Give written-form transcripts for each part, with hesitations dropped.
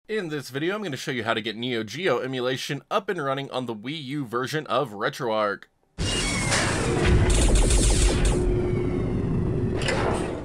In this video, I'm going to show you how to get Neo Geo emulation up and running on the Wii U version of Retroarch.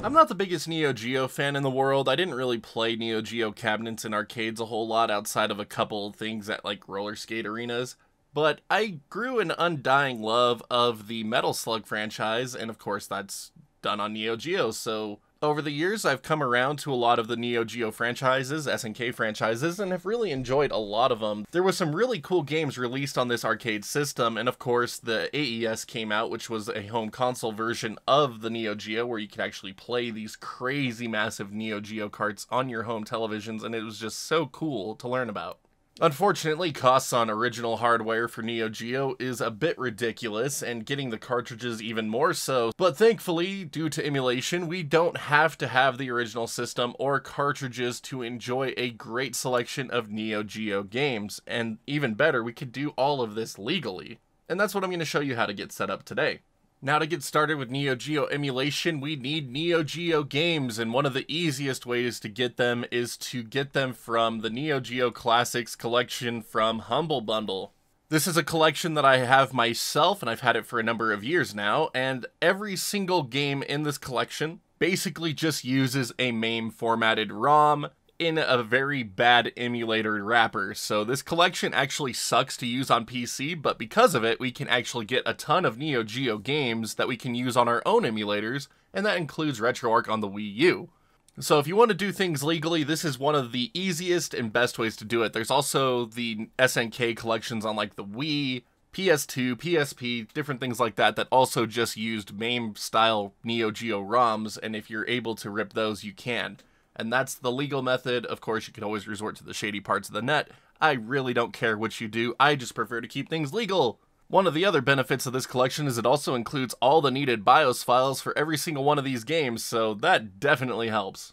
I'm not the biggest Neo Geo fan in the world. I didn't really play Neo Geo cabinets in arcades a whole lot outside of a couple things at like roller skate arenas. But I grew an undying love of the Metal Slug franchise, and of course that's done on Neo Geo, so over the years, I've come around to a lot of the Neo Geo franchises, SNK franchises, and have really enjoyed a lot of them. There was some really cool games released on this arcade system, and of course, the AES came out, which was a home console version of the Neo Geo, where you could actually play these crazy massive Neo Geo carts on your home televisions, and it was just so cool to learn about. Unfortunately, costs on original hardware for Neo Geo is a bit ridiculous, and getting the cartridges even more so, but thankfully, due to emulation, we don't have to have the original system or cartridges to enjoy a great selection of Neo Geo games, and even better, we could do all of this legally. And that's what I'm going to show you how to get set up today. Now, to get started with Neo Geo emulation, we need Neo Geo games, and one of the easiest ways to get them is to get them from the Neo Geo Classics Collection from Humble Bundle. This is a collection that I have myself, and I've had it for a number of years now, and every single game in this collection basically just uses a MAME formatted ROM in a very bad emulator wrapper. So this collection actually sucks to use on PC, but because of it, we can actually get a ton of Neo Geo games that we can use on our own emulators, and that includes Retroarch on the Wii U. So if you want to do things legally, this is one of the easiest and best ways to do it. There's also the SNK collections on like the Wii, PS2, PSP, different things like that that also just used MAME style Neo Geo ROMs, and if you're able to rip those, you can. And that's the legal method. Of course, you can always resort to the shady parts of the net. I really don't care what you do. I just prefer to keep things legal. One of the other benefits of this collection is it also includes all the needed BIOS files for every single one of these games, so that definitely helps.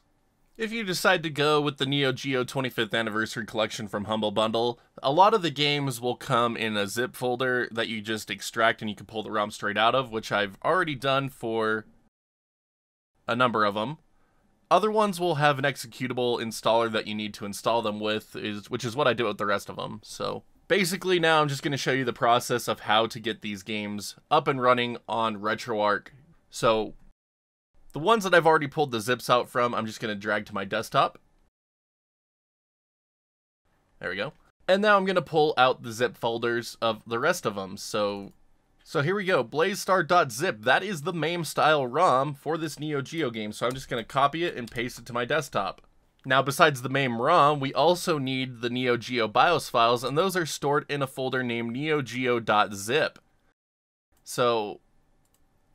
If you decide to go with the Neo Geo 25th Anniversary Collection from Humble Bundle, a lot of the games will come in a zip folder that you just extract and you can pull the ROM straight out of, which I've already done for a number of them. Other ones will have an executable installer that you need to install them with, which is what I do with the rest of them. So basically now I'm just going to show you the process of how to get these games up and running on Retroarch. So the ones that I've already pulled the zips out from, I'm just going to drag to my desktop. There we go. And now I'm going to pull out the zip folders of the rest of them. So here we go, blazestar.zip, that is the MAME style ROM for this Neo Geo game, so I'm just going to copy it and paste it to my desktop. Now besides the MAME ROM, we also need the Neo Geo Bios files, and those are stored in a folder named neogeo.zip. So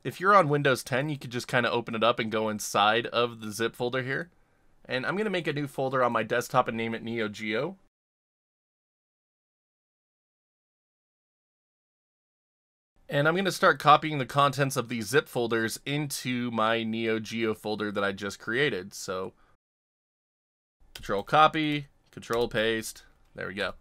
if you're on Windows 10, you could just kind of open it up and go inside of the zip folder here. And I'm going to make a new folder on my desktop and name it Neo Geo. And I'm going to start copying the contents of these zip folders into my Neo Geo folder that I just created. So, Control copy, Control paste, there we go.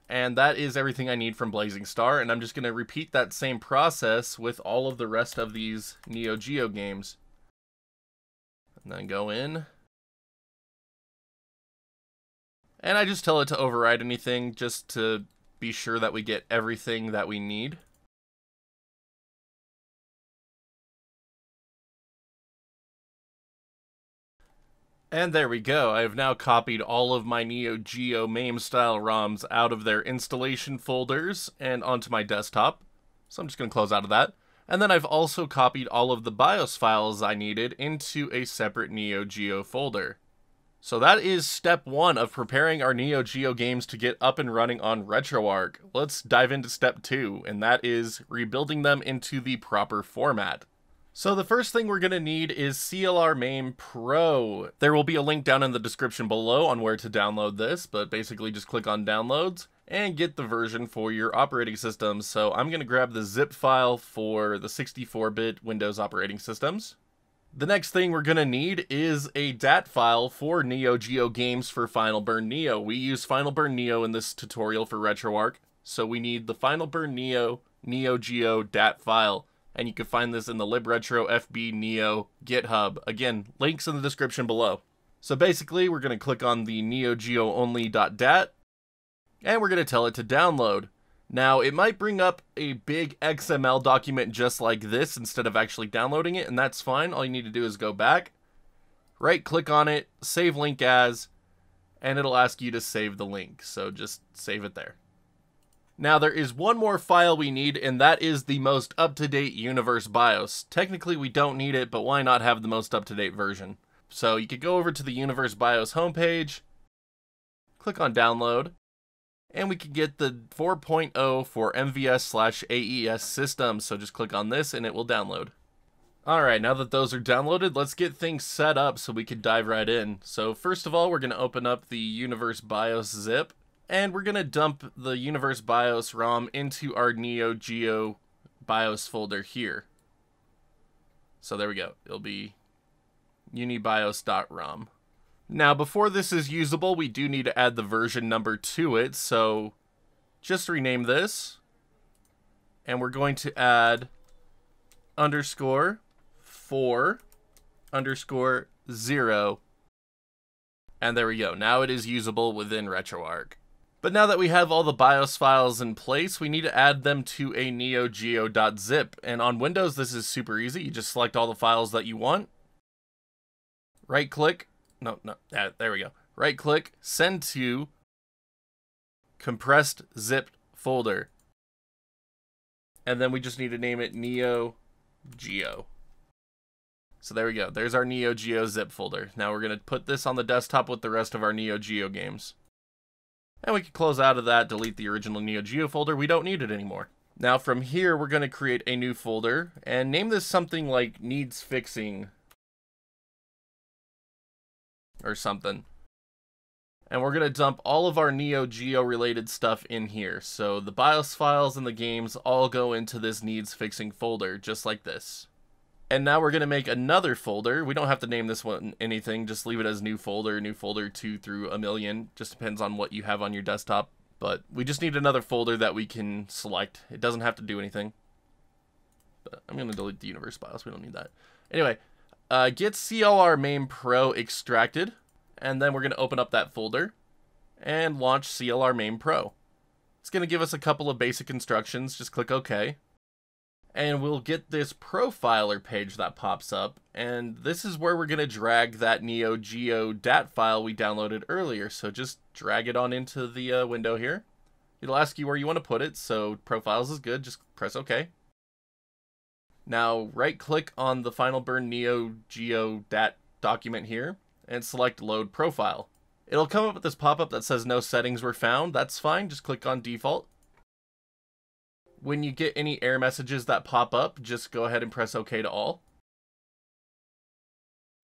And that is everything I need from Blazing Star, and I'm just going to repeat that same process with all of the rest of these Neo Geo games. And then go in. And I just tell it to override anything just to be sure that we get everything that we need. And there we go, I have now copied all of my Neo Geo MAME style ROMs out of their installation folders and onto my desktop. So I'm just going to close out of that. And then I've also copied all of the BIOS files I needed into a separate Neo Geo folder. So that is step one of preparing our Neo Geo games to get up and running on Retroarch. Let's dive into step two, and that is rebuilding them into the proper format. So the first thing we're going to need is CLR MAME Pro. There will be a link down in the description below on where to download this, but basically just click on downloads and get the version for your operating system. So I'm going to grab the zip file for the 64-bit Windows operating systems. The next thing we're going to need is a DAT file for Neo Geo games for Final Burn Neo. We use Final Burn Neo in this tutorial for Retroarch, so we need the Final Burn Neo Neo Geo DAT file. And you can find this in the libretro FB Neo GitHub. Again, links in the description below. So basically, we're going to click on the neogeoonly.dat, and we're going to tell it to download. Now, it might bring up a big XML document just like this instead of actually downloading it, and that's fine. All you need to do is go back, right-click on it, save link as, and it'll ask you to save the link, so just save it there. Now, there is one more file we need, and that is the most up-to-date Universe BIOS. Technically, we don't need it, but why not have the most up-to-date version? So you could go over to the Universe BIOS homepage, click on download, and we can get the 4.0 for MVS/AES system. So just click on this and it will download. Alright, now that those are downloaded, let's get things set up so we can dive right in. So first of all, we're going to open up the Universe BIOS zip, and we're going to dump the Universe BIOS ROM into our Neo Geo BIOS folder here. So there we go. It'll be unibios.rom. Now, before this is usable, we do need to add the version number to it, so just rename this, and we're going to add _4_0, and there we go. Now it is usable within Retroarch. But now that we have all the BIOS files in place, we need to add them to a neogeo.zip, and on Windows this is super easy. You just select all the files that you want, right-click, there we go. Right-click, send to compressed zipped folder. And then we just need to name it Neo Geo. So there we go. There's our Neogeo Zip folder. Now we're going to put this on the desktop with the rest of our Neo Geo games. And we can close out of that, delete the original Neo Geo folder. We don't need it anymore. Now from here, we're going to create a new folder and name this something like Needs Fixing or something. And we're going to dump all of our Neo Geo related stuff in here. So the BIOS files and the games all go into this Needs Fixing folder, just like this. And now we're going to make another folder. We don't have to name this one anything, just leave it as new folder 2 through a million. Just depends on what you have on your desktop. But we just need another folder that we can select. It doesn't have to do anything. But I'm going to delete the Universe BIOS, we don't need that. Anyway. Get CLR Main Pro extracted, and then we're going to open up that folder and launch CLR Main Pro. It's going to give us a couple of basic instructions. Just click OK. And we'll get this profiler page that pops up, and this is where we're going to drag that Neo Geo DAT file we downloaded earlier. So just drag it on into the window here. It'll ask you where you want to put it, so profiles is good. Just press OK. Now, right-click on the Final Burn Neo Geo DAT document here, and select Load Profile. It'll come up with this pop-up that says no settings were found. That's fine, just click on Default. When you get any error messages that pop up, just go ahead and press OK to all.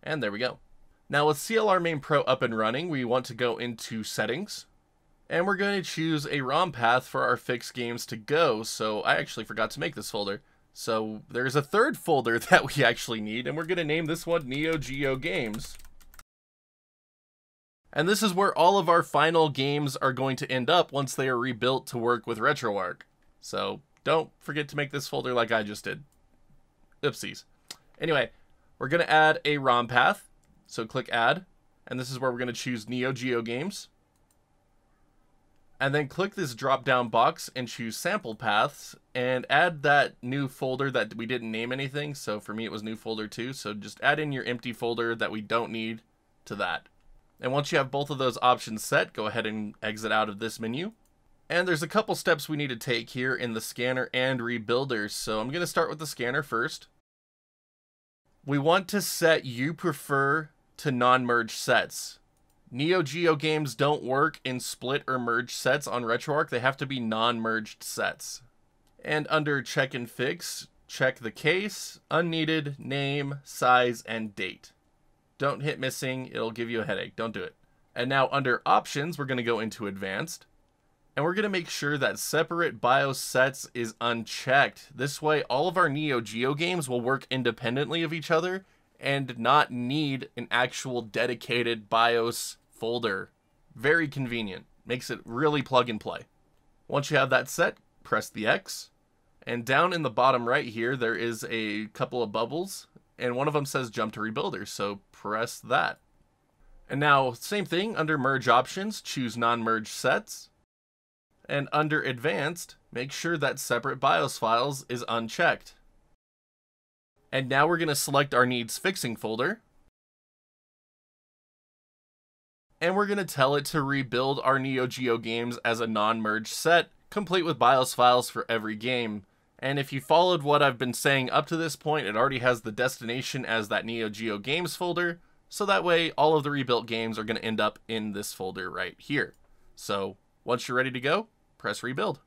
And there we go. Now, with CLR Main Pro up and running, we want to go into Settings, and we're going to choose a ROM path for our fixed games to go, so I actually forgot to make this folder. So there's a third folder that we actually need, and we're going to name this one Neo Geo Games. And this is where all of our final games are going to end up once they are rebuilt to work with Retroarch. So don't forget to make this folder like I just did. Oopsies. Anyway, we're going to add a ROM path. So click Add, and this is where we're going to choose Neo Geo Games. And then click this drop-down box and choose Sample Paths, and add that new folder that we didn't name anything. So for me, it was new folder 2. So just add in your empty folder that we don't need to that. And once you have both of those options set, go ahead and exit out of this menu. And there's a couple steps we need to take here in the scanner and rebuilders. So I'm going to start with the scanner first. We want to set You Prefer to non-merge sets. Neo Geo games don't work in split or merge sets on Retroarch. They have to be non-merged sets. And under Check and Fix, check the case, unneeded, name, size, and date. Don't hit missing, it'll give you a headache. Don't do it. And now under Options, we're going to go into Advanced. And we're going to make sure that Separate BIOS Sets is unchecked. This way, all of our Neo Geo games will work independently of each other and not need an actual dedicated BIOS folder. Very convenient. Makes it really plug and play. Once you have that set, press the X. And down in the bottom right here, there is a couple of bubbles. And one of them says Jump to Rebuilder, so press that. And now, same thing, under merge options, choose non-merge sets. And under advanced, make sure that separate BIOS files is unchecked. And now we're going to select our needs fixing folder. And we're going to tell it to rebuild our Neo Geo games as a non-merge set, complete with BIOS files for every game. And if you followed what I've been saying up to this point, it already has the destination as that Neo Geo games folder. So that way, all of the rebuilt games are going to end up in this folder right here. So once you're ready to go, press rebuild.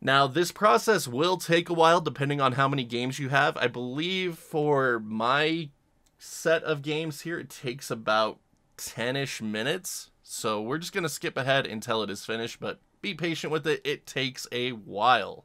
Now, this process will take a while depending on how many games you have. I believe for my set of games here, it takes about 10-ish minutes. So we're just going to skip ahead until it is finished, but be patient with it. It takes a while.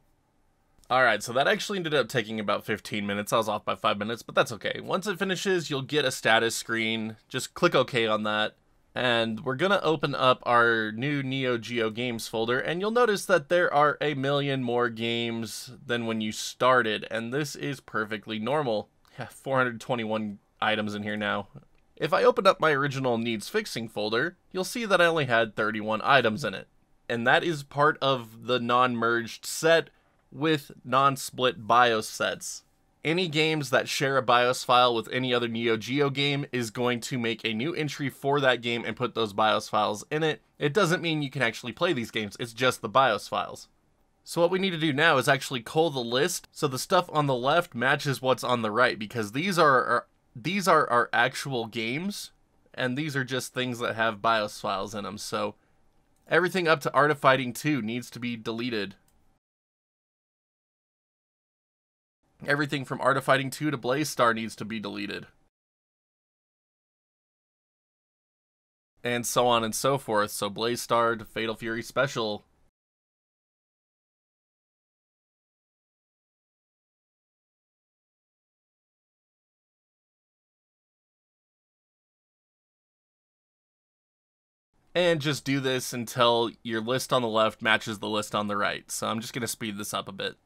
Alright, so that actually ended up taking about 15 minutes. I was off by 5 minutes, but that's okay. Once it finishes, you'll get a status screen. Just click OK on that. And we're going to open up our new Neo Geo games folder, and you'll notice that there are a million more games than when you started, and this is perfectly normal. 421 items in here now. If I open up my original needs fixing folder, you'll see that I only had 31 items in it. And that is part of the non-merged set with non-split BIOS sets. Any games that share a BIOS file with any other Neo Geo game is going to make a new entry for that game and put those BIOS files in it. It doesn't mean you can actually play these games, it's just the BIOS files. So what we need to do now is actually cull the list so the stuff on the left matches what's on the right, because these are our actual games, and these are just things that have BIOS files in them. So everything up to Art of Fighting 2 needs to be deleted. Everything from Art of Fighting 2 to Blaze Star needs to be deleted. And so on and so forth. So Blaze Star to Fatal Fury Special. And just do this until your list on the left matches the list on the right. So I'm just going to speed this up a bit.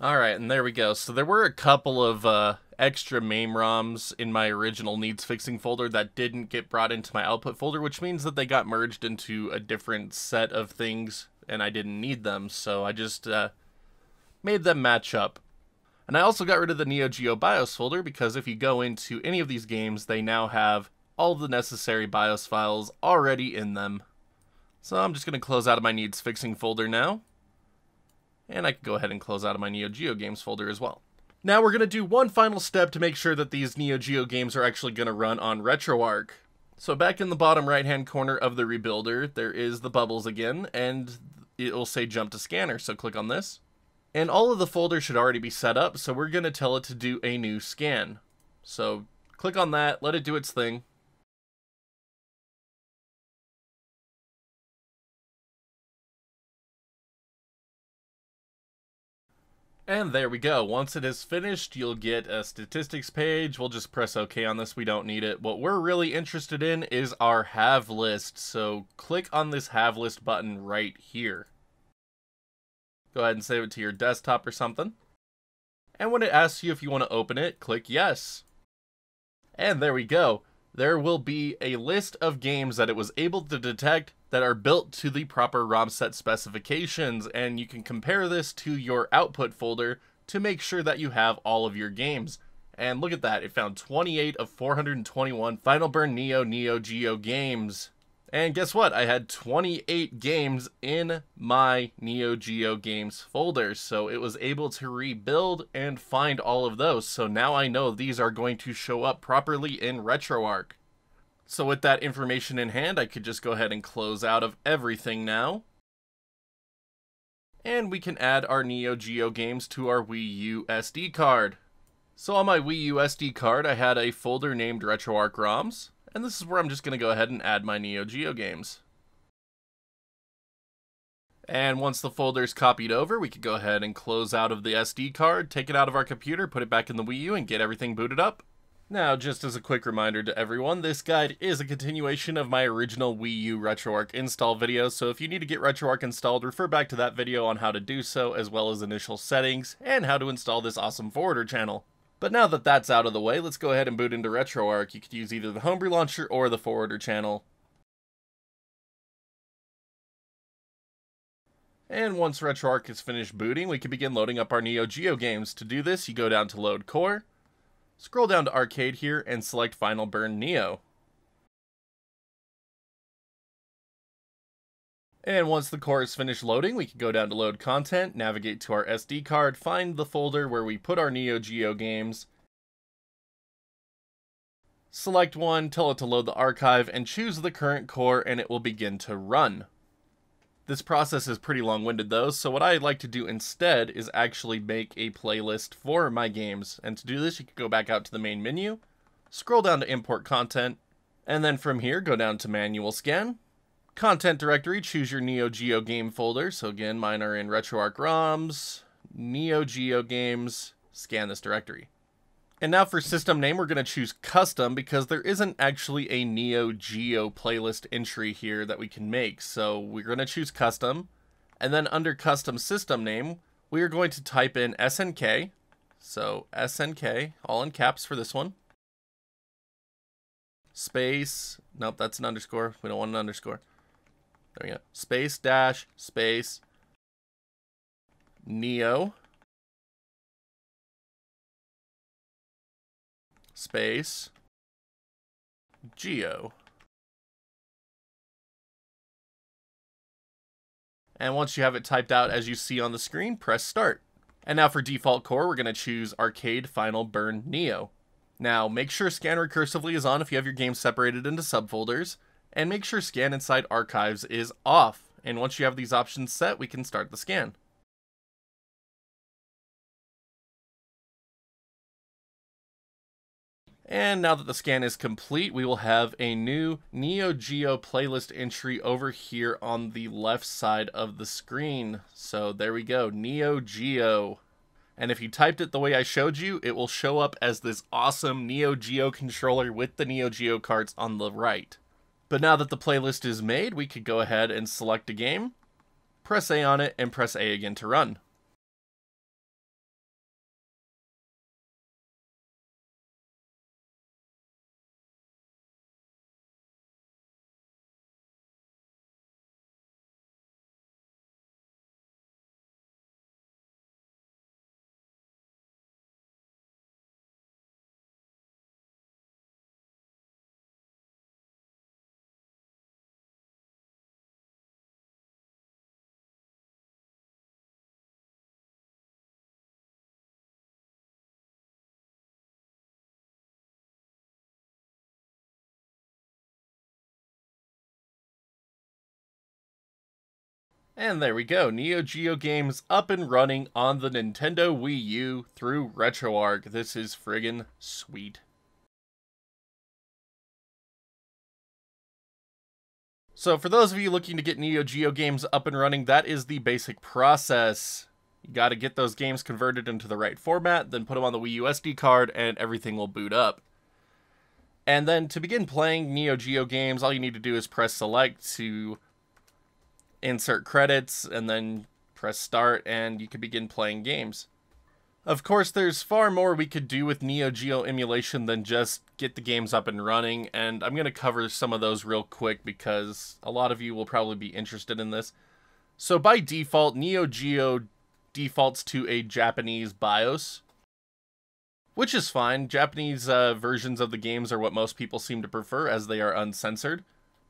Alright, and there we go. So there were a couple of extra MAME ROMs in my original needs fixing folder that didn't get brought into my output folder, which means that they got merged into a different set of things and I didn't need them. So I just made them match up. And I also got rid of the Neo Geo BIOS folder because if you go into any of these games, they now have all of the necessary BIOS files already in them. So I'm just going to close out of my needs fixing folder now. And I can go ahead and close out of my Neo Geo games folder as well. Now we're going to do one final step to make sure that these Neo Geo games are actually going to run on Retroarch. So back in the bottom right hand corner of the rebuilder, there is the bubbles again, and it will say jump to scanner, so click on this. And all of the folders should already be set up, so we're going to tell it to do a new scan. So click on that, let it do its thing. And there we go. Once it is finished, you'll get a statistics page. We'll just press OK on this. We don't need it. What we're really interested in is our have list. So click on this have list button right here. Go ahead and save it to your desktop or something. And when it asks you if you want to open it, click yes. And there we go. There will be a list of games that it was able to detect that are built to the proper ROM set specifications, and you can compare this to your output folder to make sure that you have all of your games. And look at that, it found 28 of 421 Final Burn Neo Geo games. And guess what? I had 28 games in my Neo Geo games folder, so it was able to rebuild and find all of those. So now I know these are going to show up properly in Retroarch. So with that information in hand, I could just go ahead and close out of everything now. And we can add our Neo Geo games to our Wii U SD card. So on my Wii U SD card, I had a folder named Retroarch ROMs. And this is where I'm just going to go ahead and add my Neo Geo games. And once the folder is copied over, we can go ahead and close out of the SD card, take it out of our computer, put it back in the Wii U, and get everything booted up. Now, just as a quick reminder to everyone, this guide is a continuation of my original Wii U Retroarch install video, so if you need to get Retroarch installed, refer back to that video on how to do so, as well as initial settings, and how to install this awesome forwarder channel. But now that that's out of the way, let's go ahead and boot into Retroarch. You could use either the Homebrew Launcher or the forwarder channel. And once Retroarch is finished booting, we can begin loading up our Neo Geo games. To do this, you go down to Load Core, scroll down to Arcade here, and select Final Burn Neo. And once the core is finished loading, we can go down to Load Content, navigate to our SD card, find the folder where we put our Neo Geo games, select one, tell it to load the archive, and choose the current core, and it will begin to run. This process is pretty long-winded though, so what I like to do instead is actually make a playlist for my games. And to do this, you can go back out to the main menu, scroll down to Import Content, and then from here, go down to Manual Scan. Content Directory, choose your Neo Geo game folder. So again, mine are in Retroarch ROMs, Neo Geo games, scan this directory. And now for system name, we're going to choose custom because there isn't actually a Neo Geo playlist entry here that we can make. So we're going to choose custom, and then under custom system name, we are going to type in SNK. So SNK, all in caps for this one. Space, nope, that's an underscore. We don't want an underscore. There we go. Space dash space Neo space Geo. And once you have it typed out as you see on the screen, press start. And now for default core, we're going to choose Arcade Final Burn Neo. Now make sure scan recursively is on if you have your games separated into subfolders, and make sure scan inside archives is off. And once you have these options set, we can start the scan. And now that the scan is complete, we will have a new Neo Geo playlist entry over here on the left side of the screen. So there we go, Neo Geo. And if you typed it the way I showed you, it will show up as this awesome Neo Geo controller with the Neo Geo cards on the right. But now that the playlist is made, we could go ahead and select a game, press A on it, and press A again to run. And there we go, Neo Geo games up and running on the Nintendo Wii U through Retroarch. This is friggin' sweet. So for those of you looking to get Neo Geo games up and running, that is the basic process. You gotta get those games converted into the right format, then put them on the Wii U SD card, and everything will boot up. And then to begin playing Neo Geo games, all you need to do is press select to insert credits, and then press start, and you can begin playing games. Of course, there's far more we could do with Neo Geo Emulation than just get the games up and running, and I'm going to cover some of those real quick because a lot of you will probably be interested in this. So by default, Neo Geo defaults to a Japanese BIOS, which is fine. Japanese versions of the games are what most people seem to prefer, as they are uncensored.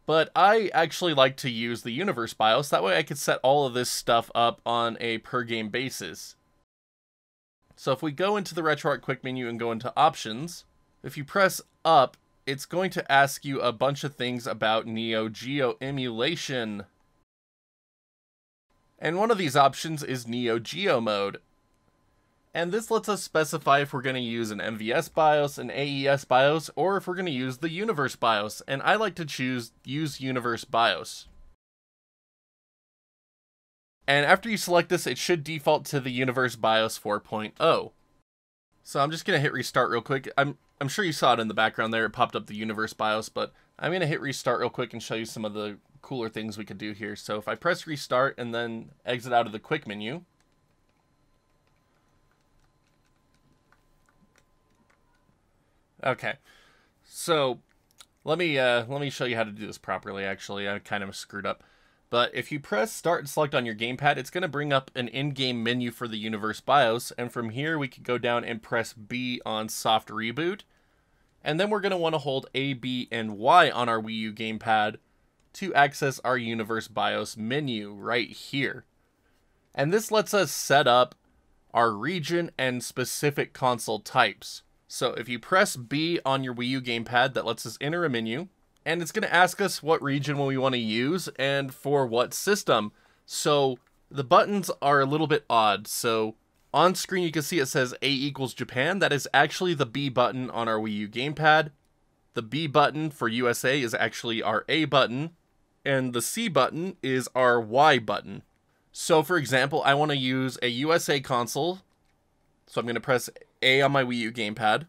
But I actually like to use the Universe BIOS, that way I could set all of this stuff up on a per game basis. So if we go into the Retroarch quick menu and go into options, if you press up, it's going to ask you a bunch of things about Neo Geo Emulation. And one of these options is Neo Geo Mode. And this lets us specify if we're going to use an MVS BIOS, an AES BIOS, or if we're going to use the Universe BIOS. And I like to use Universe BIOS. And after you select this, it should default to the Universe BIOS 4.0. So I'm just going to hit restart real quick. I'm sure you saw it in the background there. It popped up the Universe BIOS, but I'm going to hit restart real quick and show you some of the cooler things we could do here. So if I press restart and then exit out of the quick menu, okay, so let me show you how to do this properly. Actually, I kind of screwed up. But if you press start and select on your gamepad, it's going to bring up an in-game menu for the Universe BIOS. And from here, we can go down and press B on soft reboot. And then we're going to want to hold A, B, and Y on our Wii U gamepad to access our Universe BIOS menu right here. And this lets us set up our region and specific console types. So if you press B on your Wii U gamepad, that lets us enter a menu. And it's going to ask us what region we want to use and for what system. So the buttons are a little bit odd. So on screen you can see it says A equals Japan. That is actually the B button on our Wii U gamepad. The B button for USA is actually our A button. And the C button is our Y button. So for example, I want to use a USA console. So I'm going to press A on my Wii U gamepad.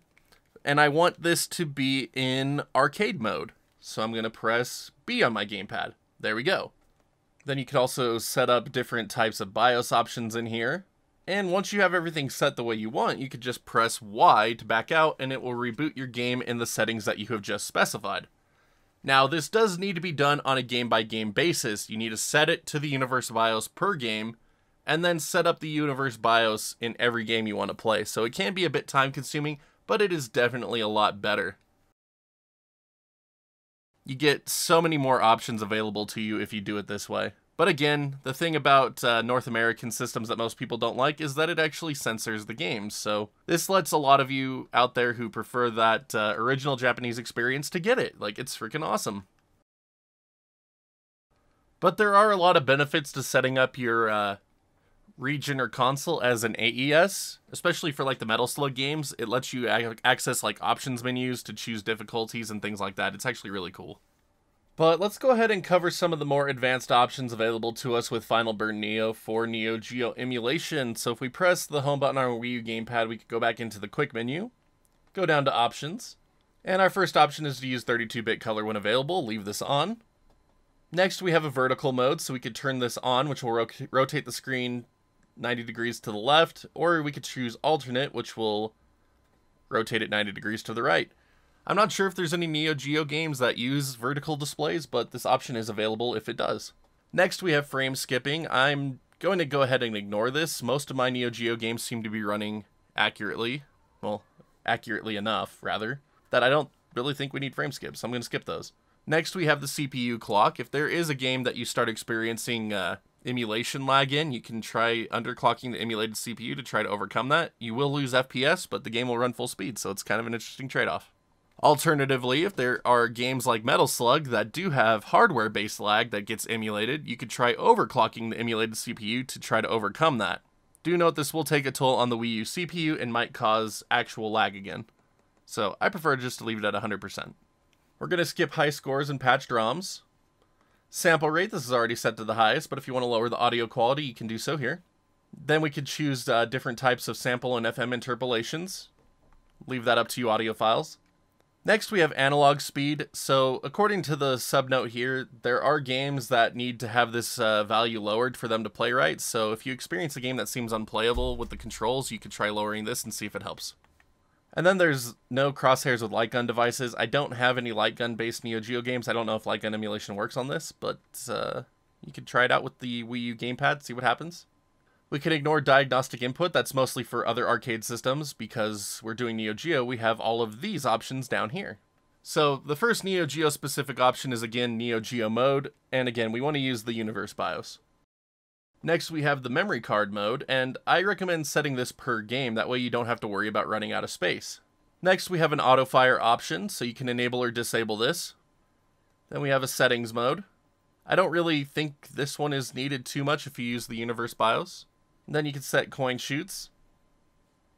And I want this to be in arcade mode. So I'm going to press B on my gamepad. There we go. Then you can also set up different types of BIOS options in here. And once you have everything set the way you want, you could just press Y to back out and it will reboot your game in the settings that you have just specified. Now this does need to be done on a game-by-game basis. You need to set it to the Universe BIOS per game and then set up the Universe BIOS in every game you want to play. So it can be a bit time-consuming, but it is definitely a lot better. You get so many more options available to you if you do it this way. But again, the thing about North American systems that most people don't like is that it actually censors the games. So this lets a lot of you out there who prefer that original Japanese experience to get it. Like, it's freaking awesome. But there are a lot of benefits to setting up your region or console as an AES, especially for like the Metal Slug games. It lets you access like options menus to choose difficulties and things like that. It's actually really cool. But let's go ahead and cover some of the more advanced options available to us with Final Burn Neo for Neo Geo Emulation. So if we press the home button on our Wii U gamepad, we could go back into the quick menu, go down to options, and our first option is to use 32-bit color when available. Leave this on. Next we have a vertical mode, so we could turn this on, which will rotate the screen 90 degrees to the left, or we could choose alternate, which will rotate it 90 degrees to the right. I'm not sure if there's any Neo Geo games that use vertical displays, but this option is available if it does. Next we have frame skipping. I'm going to go ahead and ignore this. Most of my Neo Geo games seem to be running accurately. Well, accurately enough, rather, that I don't really think we need frame skips, so I'm going to skip those. Next we have the CPU clock. If there is a game that you start experiencing emulation lag in, you can try underclocking the emulated CPU to try to overcome that. You will lose FPS, but the game will run full speed, so it's kind of an interesting trade-off. Alternatively, if there are games like Metal Slug that do have hardware-based lag that gets emulated, you could try overclocking the emulated CPU to try to overcome that. Do note this will take a toll on the Wii U CPU and might cause actual lag again. So I prefer just to leave it at 100%. We're going to skip high scores and patched ROMs. Sample rate, this is already set to the highest, but if you want to lower the audio quality, you can do so here. Then we could choose different types of sample and FM interpolations. Leave that up to you audiophiles. Next we have analog speed. So according to the subnote here, there are games that need to have this value lowered for them to play right. So if you experience a game that seems unplayable with the controls, you could try lowering this and see if it helps. And then there's no crosshairs with light gun devices. I don't have any light gun based Neo Geo games. I don't know if light gun emulation works on this, but you could try it out with the Wii U gamepad, see what happens. We can ignore diagnostic input. That's mostly for other arcade systems. Because we're doing Neo Geo, we have all of these options down here. So the first Neo Geo specific option is again Neo Geo Mode, and again we want to use the Universe BIOS. Next we have the memory card mode, and I recommend setting this per game, that way you don't have to worry about running out of space. Next we have an auto fire option, so you can enable or disable this. Then we have a settings mode. I don't really think this one is needed too much if you use the Universe BIOS. Then you can set coin shoots.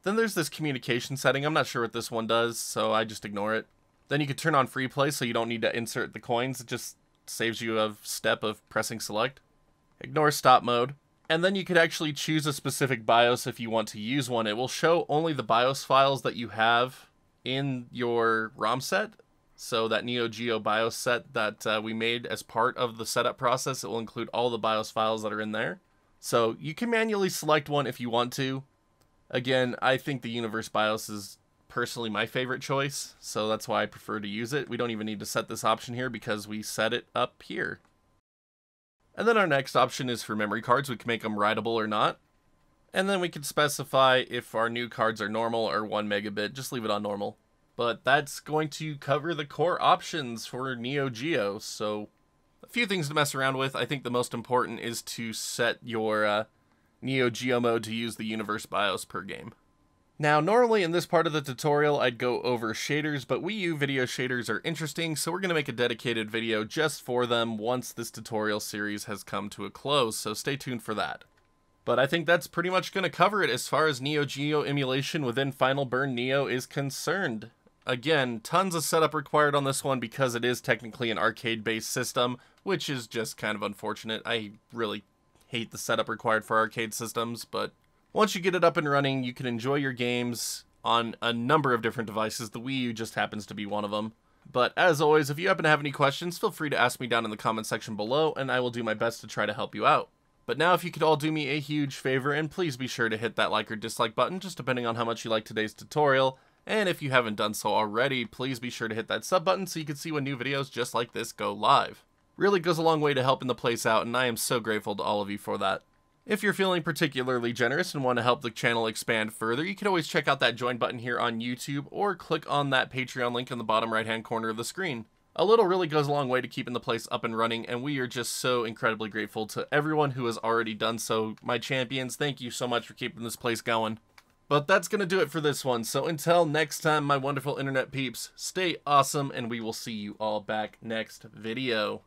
Then there's this communication setting. I'm not sure what this one does, so I just ignore it. Then you can turn on free play, so you don't need to insert the coins. It just saves you a step of pressing select. Ignore stop mode. And then you could actually choose a specific BIOS if you want to use one. It will show only the BIOS files that you have in your ROM set. So that Neo Geo BIOS set that we made as part of the setup process, it will include all the BIOS files that are in there. So you can manually select one if you want to. Again, I think the Universe BIOS is personally my favorite choice, so that's why I prefer to use it. We don't even need to set this option here because we set it up here. And then our next option is for memory cards. We can make them writable or not. And then we can specify if our new cards are normal or 1 megabit. Just leave it on normal. But that's going to cover the core options for Neo Geo. So a few things to mess around with. I think the most important is to set your Neo Geo mode to use the Universe BIOS per game. Now, normally in this part of the tutorial, I'd go over shaders, but Wii U video shaders are interesting, so we're going to make a dedicated video just for them once this tutorial series has come to a close, so stay tuned for that. But I think that's pretty much going to cover it as far as Neo Geo emulation within Final Burn Neo is concerned. Again, tons of setup required on this one because it is technically an arcade-based system, which is just kind of unfortunate. I really hate the setup required for arcade systems, but once you get it up and running, you can enjoy your games on a number of different devices. The Wii U just happens to be one of them. But as always, if you happen to have any questions, feel free to ask me down in the comment section below, and I will do my best to try to help you out. But now if you could all do me a huge favor, and please be sure to hit that like or dislike button, just depending on how much you like today's tutorial. And if you haven't done so already, please be sure to hit that sub button so you can see when new videos just like this go live. Really goes a long way to helping the place out, and I am so grateful to all of you for that. If you're feeling particularly generous and want to help the channel expand further, you can always check out that join button here on YouTube or click on that Patreon link in the bottom right hand corner of the screen. A little really goes a long way to keeping the place up and running, and we are just so incredibly grateful to everyone who has already done so. My champions, thank you so much for keeping this place going. But that's going to do it for this one, so until next time, my wonderful internet peeps, stay awesome, and we will see you all back next video.